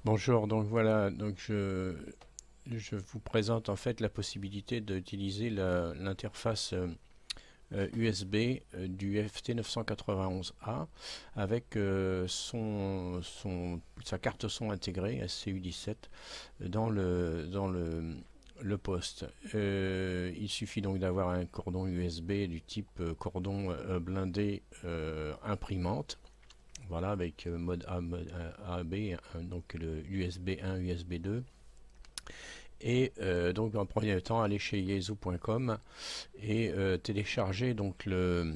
Bonjour, donc voilà, je vous présente en fait la possibilité d'utiliser l'interface USB du FT991A avec sa carte son intégrée SCU17 dans le poste. Il suffit donc d'avoir un cordon USB du type cordon blindé imprimante. Voilà, avec mode A, mode A, B, donc le USB 1, USB 2. Et donc en premier temps, aller chez yezu.com et télécharger donc le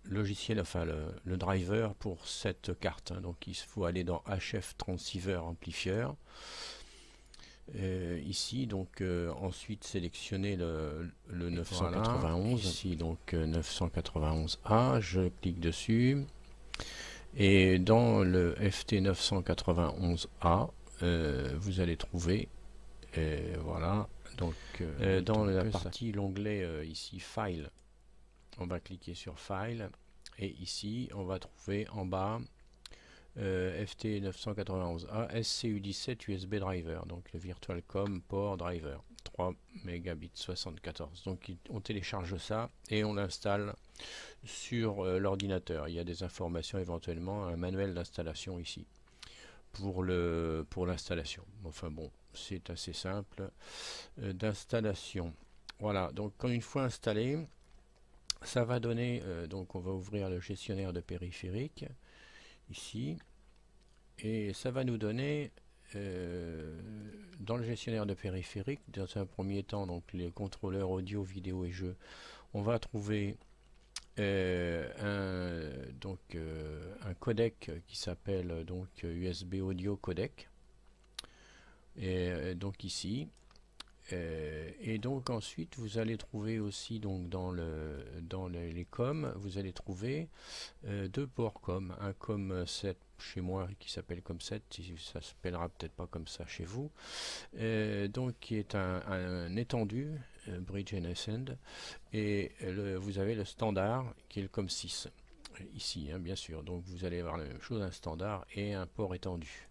logiciel, enfin le driver pour cette carte. Donc il faut aller dans HF Transceiver Amplifier. Ici, donc ensuite sélectionner le 991. Voilà, ici donc 991A, je clique dessus. Et dans le FT991A, vous allez trouver, voilà, donc dans la partie, l'onglet ici File, on va cliquer sur File, et ici on va trouver en bas FT991A SCU17 USB Driver, donc le Virtual COM Port Driver, 3 mégabits 74. Donc on télécharge ça et on l'installe sur l'ordinateur. Il y a des informations, éventuellement un manuel d'installation ici pour l'installation. Enfin bon, c'est assez simple d'installation. Voilà, donc quand une fois installé, ça va donner, donc on va ouvrir le gestionnaire de périphériques ici, et ça va nous donner dans le gestionnaire de périphériques, dans un premier temps, donc les contrôleurs audio, vidéo et jeux, on va trouver un codec qui s'appelle donc USB Audio Codec, et donc ici, et donc ensuite vous allez trouver aussi donc dans les COM, vous allez trouver deux ports COM, un COM 7 chez moi qui s'appelle COM 7, ça s'appellera peut-être pas comme ça chez vous, donc qui est un étendu Bridge and Ascend, et vous avez le standard qui est le COM 6 ici, hein, bien sûr. Donc vous allez avoir la même chose, un standard et un port étendu.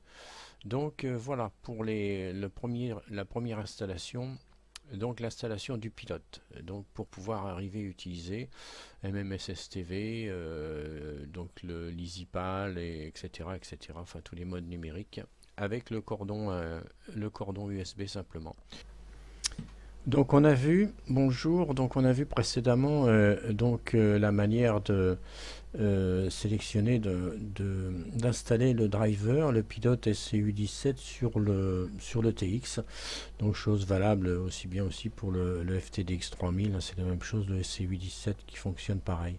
Donc voilà pour la première installation, donc l'installation du pilote. Donc pour pouvoir arriver à utiliser MMSSTV, donc l'EasyPal, etc., etc., enfin tous les modes numériques avec le cordon USB simplement. Donc on a vu, bonjour, donc on a vu précédemment la manière de sélectionner, d'installer le driver, le pilote SCU17 sur le TX. Donc chose valable aussi bien aussi pour le FTDX 3000, hein, c'est la même chose, le SCU17 qui fonctionne pareil.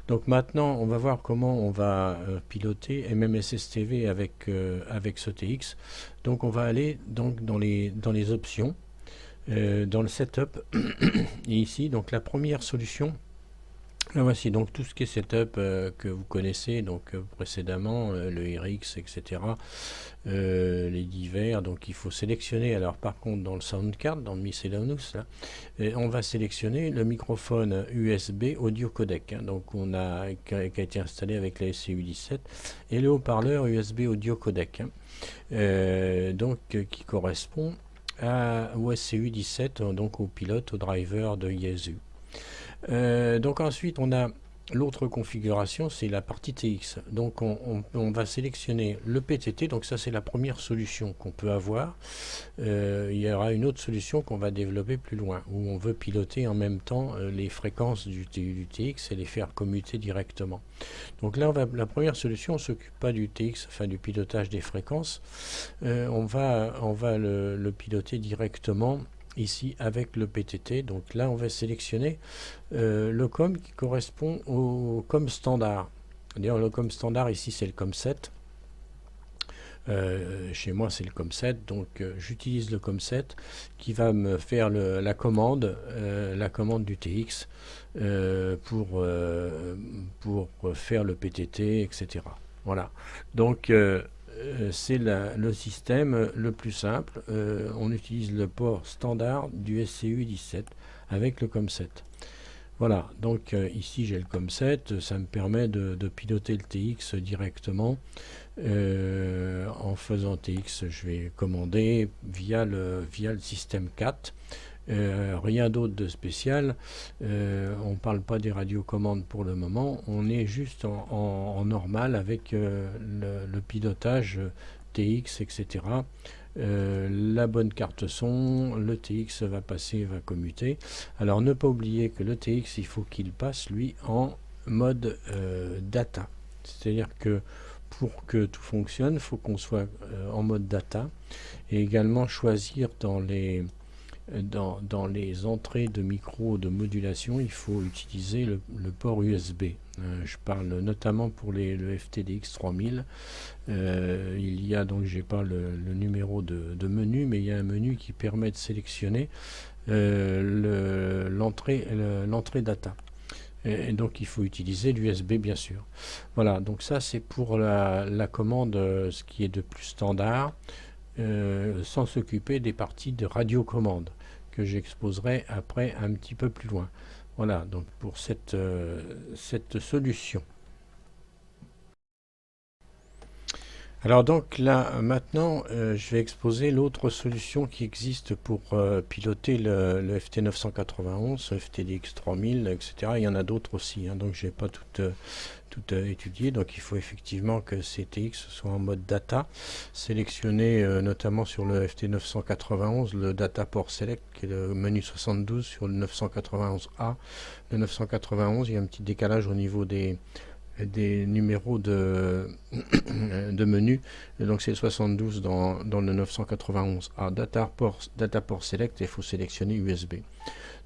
Donc maintenant on va voir comment on va piloter MMSSTV avec ce TX. Donc on va aller donc dans les options. Dans le setup et ici donc la première solution, là voici donc tout ce qui est setup que vous connaissez donc précédemment, le RX, etc., les divers. Donc il faut sélectionner, alors par contre dans le sound card, dans le Miscellaneous là, on va sélectionner le microphone USB audio codec, hein, donc qui a été installé avec la SCU17, et le haut-parleur USB audio codec, hein, qui correspond au SCU17, donc au pilote, au driver de Yezu. Donc ensuite on a l'autre configuration, c'est la partie TX. Donc on va sélectionner le PTT, donc ça c'est la première solution qu'on peut avoir. Il y aura une autre solution qu'on va développer plus loin, où on veut piloter en même temps les fréquences du TX et les faire commuter directement. Donc là la première solution, on ne s'occupe pas du TX, enfin du pilotage des fréquences. On va le piloter directement ici avec le PTT. Donc là on va sélectionner le COM qui correspond au COM standard. D'ailleurs le COM standard ici c'est le COM 7. Chez moi c'est le COM 7, donc j'utilise le COM 7 qui va me faire la commande du TX pour faire le PTT, etc. Voilà, donc c'est le système le plus simple. On utilise le port standard du SCU17 avec le COM 7. Voilà, donc ici j'ai le COM7, ça me permet de piloter le TX directement. En faisant TX, je vais commander via le système 4. Rien d'autre de spécial. On ne parle pas des radiocommandes pour le moment. On est juste en normal avec le pilotage TX, etc. La bonne carte son, le TX va passer, va commuter. Alors ne pas oublier que le TX, il faut qu'il passe lui en mode data. C'est-à-dire que pour que tout fonctionne, il faut qu'on soit en mode data et également choisir dans les entrées de micro de modulation, il faut utiliser le port USB. Je parle notamment pour le FTDX 3000. Il y a donc, j'ai pas le numéro de menu, mais il y a un menu qui permet de sélectionner l'entrée data. Et donc il faut utiliser l'USB bien sûr. Voilà, donc ça c'est pour la commande, ce qui est de plus standard, sans s'occuper des parties de radiocommande que j'exposerai après un petit peu plus loin. Voilà, donc pour cette solution. Alors donc là maintenant je vais exposer l'autre solution qui existe pour piloter le FT 991, le FTDX 3000, etc. Il y en a d'autres aussi, hein, donc je n'ai pas tout étudié. Donc il faut effectivement que CTX soit en mode data, sélectionner notamment sur le FT 991 le data port select qui est le menu 72 sur le 991A. Le 991, il y a un petit décalage au niveau des numéros de menu, donc c'est 72 dans le 991 A. Data port select, il faut sélectionner USB.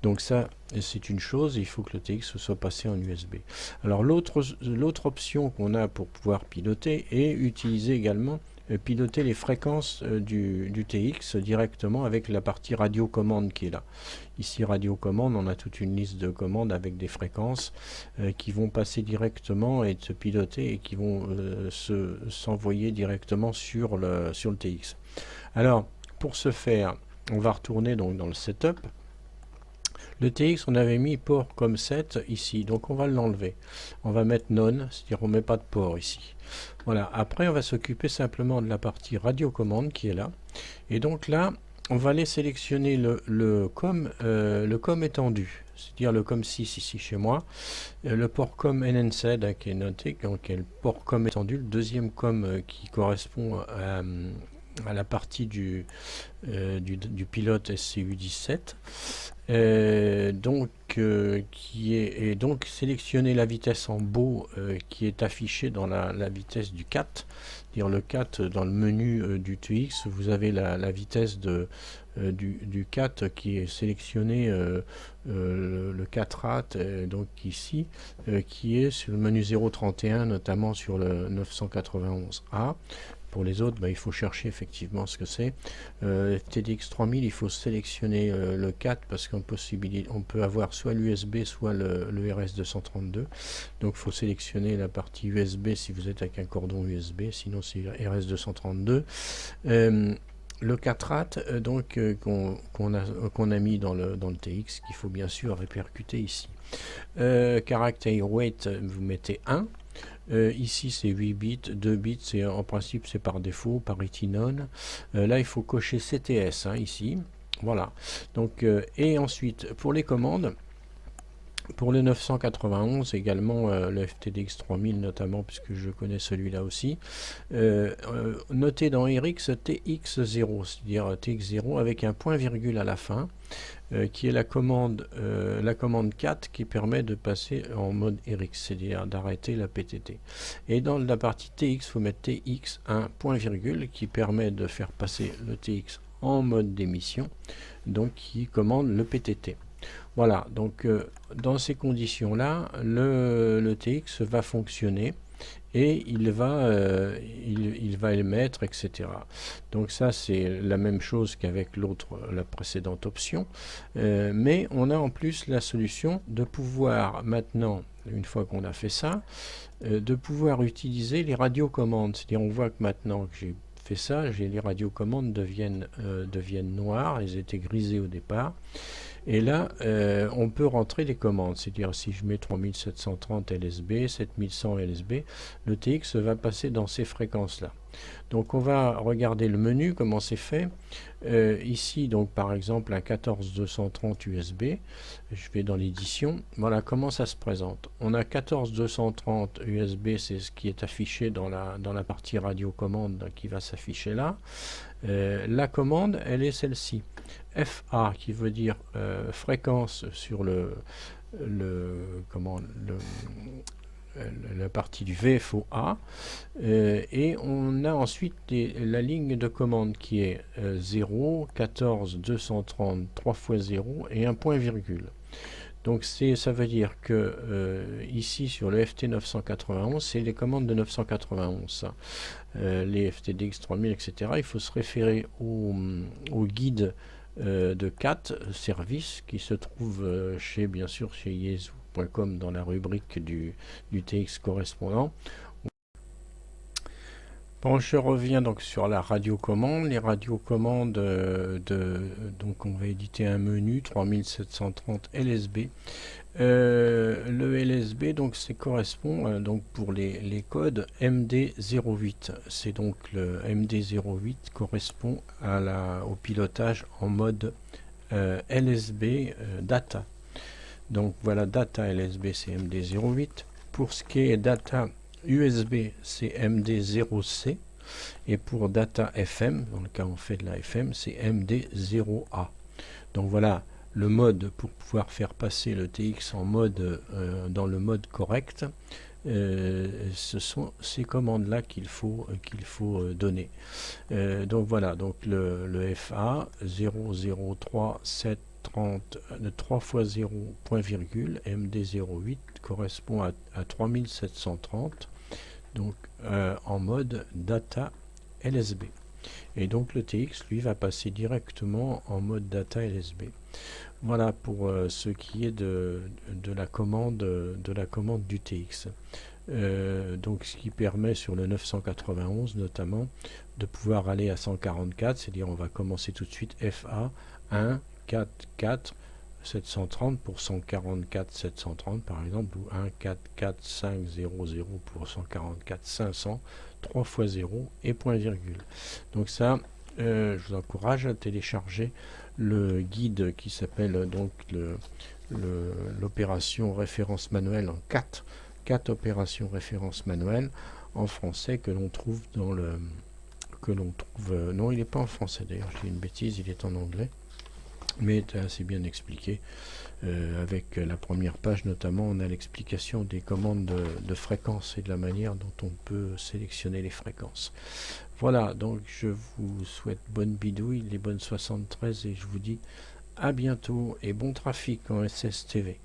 Donc ça c'est une chose, il faut que le TX soit passé en USB. Alors l'autre option qu'on a pour pouvoir piloter est utiliser également piloter les fréquences du TX directement avec la partie radiocommande qui est là. Ici radiocommande, on a toute une liste de commandes avec des fréquences qui vont passer directement et se piloter et qui vont s'envoyer directement sur le TX. Alors pour ce faire, on va retourner donc dans le setup. Le TX, on avait mis port COM7 ici, donc on va l'enlever. On va mettre none, c'est-à-dire on ne met pas de port ici. Voilà, après on va s'occuper simplement de la partie radiocommande qui est là. Et donc là, on va aller sélectionner le COM étendu, c'est-à-dire le COM 6 ici chez moi. Le port COM NNZ hein, qui est noté, donc est le port COM étendu, le deuxième COM qui correspond à la partie du pilote SCU17. Donc sélectionner la vitesse en beau qui est affichée dans la vitesse du 4, dire le 4 dans le menu du TX, vous avez la vitesse du 4 qui est sélectionné, le 4 rad donc ici qui est sur le menu 031 notamment sur le 991A. Pour les autres, il faut chercher effectivement ce que c'est. FTDX 3000, il faut sélectionner le 4 parce qu'on peut avoir soit l'USB, soit le RS232. Donc il faut sélectionner la partie USB si vous êtes avec un cordon USB, sinon c'est RS232. Le 4 RAT donc qu'on a mis dans le TX, qu'il faut bien sûr répercuter ici. Character weight, vous mettez 1. Ici c'est 8 bits, 2 bits, en principe c'est par défaut, parity none. Là il faut cocher CTS hein, ici. Voilà. Donc, et ensuite pour les commandes, pour le 991 également, le FTDX 3000 notamment, puisque je connais celui-là aussi, notez dans RX TX0, c'est-à-dire TX0 avec un point virgule à la fin, qui est la commande 4 qui permet de passer en mode RX, c'est-à-dire d'arrêter la PTT. Et dans la partie TX, il faut mettre TX 1 point virgule qui permet de faire passer le TX en mode d'émission, donc qui commande le PTT. Voilà, donc dans ces conditions-là, le TX va fonctionner et il va émettre, etc. Donc ça, c'est la même chose qu'avec la précédente option, mais on a en plus la solution de pouvoir maintenant, une fois qu'on a fait ça, de pouvoir utiliser les radiocommandes. C'est-à-dire, on voit que maintenant que j'ai fait ça, les radiocommandes deviennent noires, elles étaient grisées au départ. Et là, on peut rentrer des commandes, c'est-à-dire si je mets 3730 LSB, 7100 LSB, le TX va passer dans ces fréquences-là. Donc on va regarder le menu, comment c'est fait. Ici, donc par exemple, un 14230 USB. Je vais dans l'édition. Voilà comment ça se présente. On a 14230 USB, c'est ce qui est affiché dans la partie radio-commande qui va s'afficher là. La commande, elle est celle-ci. FA, qui veut dire fréquence sur la partie du VFOA, et on a ensuite la ligne de commande qui est 0, 14, 230, 3 fois 0 et un point virgule. Donc ça veut dire que ici sur le FT 991, c'est les commandes de 991. Les FTDX 3000, etc. Il faut se référer au guide de CAT service qui se trouve bien sûr chez Yaesu.com dans la rubrique du TX correspondant. Bon, je reviens donc sur la radiocommande. Les radiocommandes, donc on va éditer un menu 3730 LSB. Le LSB, donc, correspond donc pour les codes MD08. C'est donc le MD08 correspond au pilotage en mode LSB data. Donc voilà, data LSB c'est MD08. Pour ce qui est data USB, c'est MD0C. Et pour data FM, dans le cas où on fait de la FM, c'est MD0A. Donc voilà le mode pour pouvoir faire passer le TX en mode dans le mode correct. Ce sont ces commandes là qu'il faut donner. Donc voilà, donc le FA 003730 3 fois 0 point virgule MD08 correspond à 3730, donc en mode data LSB. Et donc le TX lui va passer directement en mode data LSB. Voilà pour ce qui est de la commande du TX. Donc ce qui permet sur le 991 notamment de pouvoir aller à 144, c'est-à-dire on va commencer tout de suite FA 1 4 4 730 pour 144 730 par exemple, ou 1 4 4 5 0 0 pour 144 500, 3 fois 0 et point virgule. Donc ça, je vous encourage à télécharger le guide qui s'appelle donc l'opération référence manuelle en 4 opérations référence manuelle en français que l'on trouve non, il n'est pas en français d'ailleurs, je dis une bêtise, il est en anglais, mais assez bien expliqué. Avec la première page notamment, on a l'explication des commandes de fréquence et de la manière dont on peut sélectionner les fréquences. Voilà, donc je vous souhaite bonne bidouille, les bonnes 73, et je vous dis à bientôt et bon trafic en SSTV.